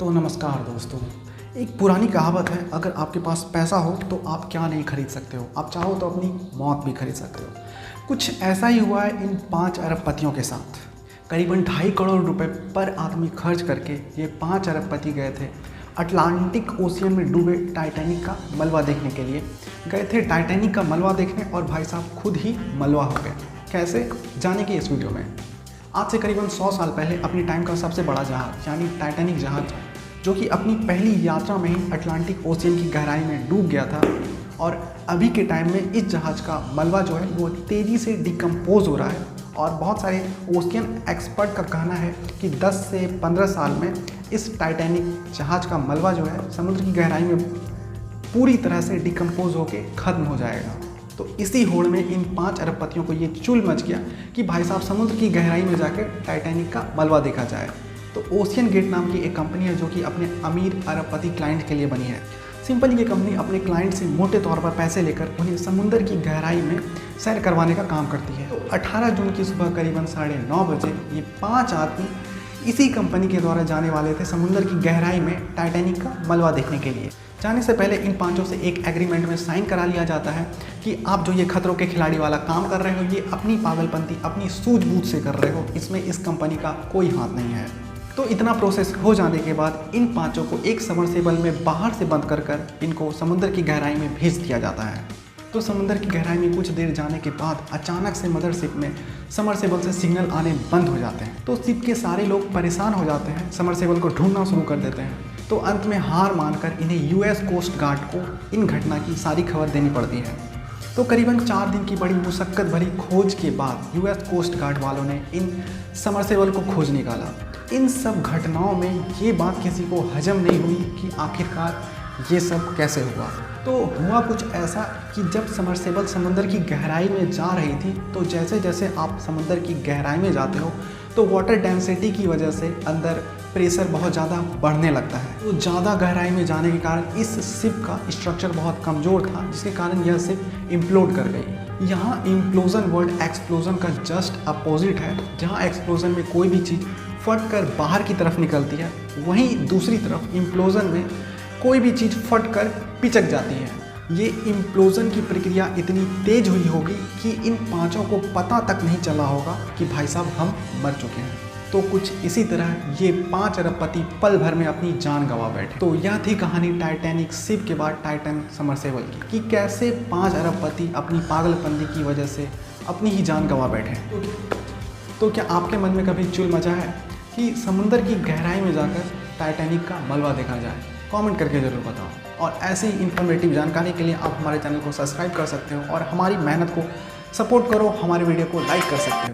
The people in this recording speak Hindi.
तो नमस्कार दोस्तों। एक पुरानी कहावत है, अगर आपके पास पैसा हो तो आप क्या नहीं खरीद सकते हो, आप चाहो तो अपनी मौत भी खरीद सकते हो। कुछ ऐसा ही हुआ है इन 5 अरबपतियों के साथ। करीबन 2.5 करोड़ रुपए पर आदमी खर्च करके ये 5 अरबपति गए थे अटलांटिक ओशियन में डूबे टाइटैनिक का मलबा देखने के लिए। गए थे टाइटैनिक का मलबा देखने और भाई साहब खुद ही मलबा हो गए। कैसे, जानेंगे इस वीडियो में। आज से करीबन 100 साल पहले अपनी टाइम का सबसे बड़ा जहाज यानी टाइटैनिक जहाज, जो कि अपनी पहली यात्रा में ही अटलांटिक ओशियन की गहराई में डूब गया था, और अभी के टाइम में इस जहाज का मलबा जो है वो तेज़ी से डिकम्पोज हो रहा है। और बहुत सारे ओशियन एक्सपर्ट का कहना है कि 10 से 15 साल में इस टाइटैनिक जहाज का मलबा जो है समुद्र की गहराई में पूरी तरह से डिकम्पोज होकर ख़त्म हो जाएगा। तो इसी होड़ में इन 5 अरबपतियों को ये चुल मच गया कि भाई साहब समुद्र की गहराई में जाकर टाइटैनिक का मलबा देखा जाए। तो ओशियन गेट नाम की एक कंपनी है जो कि अपने अमीर अरबपति क्लाइंट के लिए बनी है। सिंपल ये कंपनी अपने क्लाइंट से मोटे तौर पर पैसे लेकर उन्हें समुद्र की गहराई में सैर करवाने का काम करती है। तो 18 जून की सुबह करीबन 9:30 बजे ये 5 आदमी इसी कंपनी के द्वारा जाने वाले थे समुद्र की गहराई में टाइटैनिक का मलबा देखने के लिए। जाने से पहले इन 5 से एक एग्रीमेंट में साइन करा लिया जाता है कि आप जो ये खतरों के खिलाड़ी वाला काम कर रहे हो ये अपनी पागलपंती अपनी सूझबूझ से कर रहे हो, इसमें इस कंपनी का कोई हाथ नहीं है। तो इतना प्रोसेस हो जाने के बाद इन 5 को एक सबमर्सिबल में बाहर से बंद कर इनको समुद्र की गहराई में भेज दिया जाता है। तो समुद्र की गहराई में कुछ देर जाने के बाद अचानक से मदरशिप में समरसेबल से सिग्नल आने बंद हो जाते हैं। तो शिप के सारे लोग परेशान हो जाते हैं, समरसेबल को ढूंढना शुरू कर देते हैं। तो अंत में हार मानकर इन्हें यूएस कोस्ट गार्ड को इन घटना की सारी खबर देनी पड़ती है। तो करीबन 4 दिन की बड़ी मुशक्कत भरी खोज के बाद यूएस कोस्ट गार्ड वालों ने इन समरसेबल को खोज निकाला। इन सब घटनाओं में ये बात किसी को हजम नहीं हुई कि आखिरकार ये सब कैसे हुआ। तो हुआ कुछ ऐसा कि जब समरसेबल समुद्र की गहराई में जा रही थी, तो जैसे जैसे आप समुद्र की गहराई में जाते हो तो वाटर डेंसिटी की वजह से अंदर प्रेशर बहुत ज़्यादा बढ़ने लगता है। तो ज़्यादा गहराई में जाने के कारण इस शिप का स्ट्रक्चर बहुत कमज़ोर था, जिसके कारण यह शिप इम्प्लोड कर गई। यहाँ इम्प्लोजन वर्ड एक्सप्लोजन का जस्ट अपोजिट है। जहाँ एक्सप्लोजन में कोई भी चीज़ फट कर बाहर की तरफ निकलती है, वहीं दूसरी तरफ इम्प्लोजन में कोई भी चीज़ फट कर पिचक जाती है। ये इम्प्लोजन की प्रक्रिया इतनी तेज हुई होगी कि इन 5 को पता तक नहीं चला होगा कि भाई साहब हम मर चुके हैं। तो कुछ इसी तरह ये 5 अरबपति पल भर में अपनी जान गंवा बैठे। तो यह थी कहानी टाइटैनिक शिप के बाद टाइटन समरसेबल की, कि कैसे 5 अरबपति अपनी पागलपंती की वजह से अपनी ही जान गंवा बैठे। तो क्या आपके मन में कभी चुल मचा है कि समुद्र की गहराई में जाकर टाइटैनिक का मलबा देखा जाए? कमेंट करके ज़रूर बताओ। और ऐसी इन्फॉर्मेटिव जानकारी के लिए आप हमारे चैनल को सब्सक्राइब कर सकते हो और हमारी मेहनत को सपोर्ट करो, हमारे वीडियो को लाइक कर सकते हो।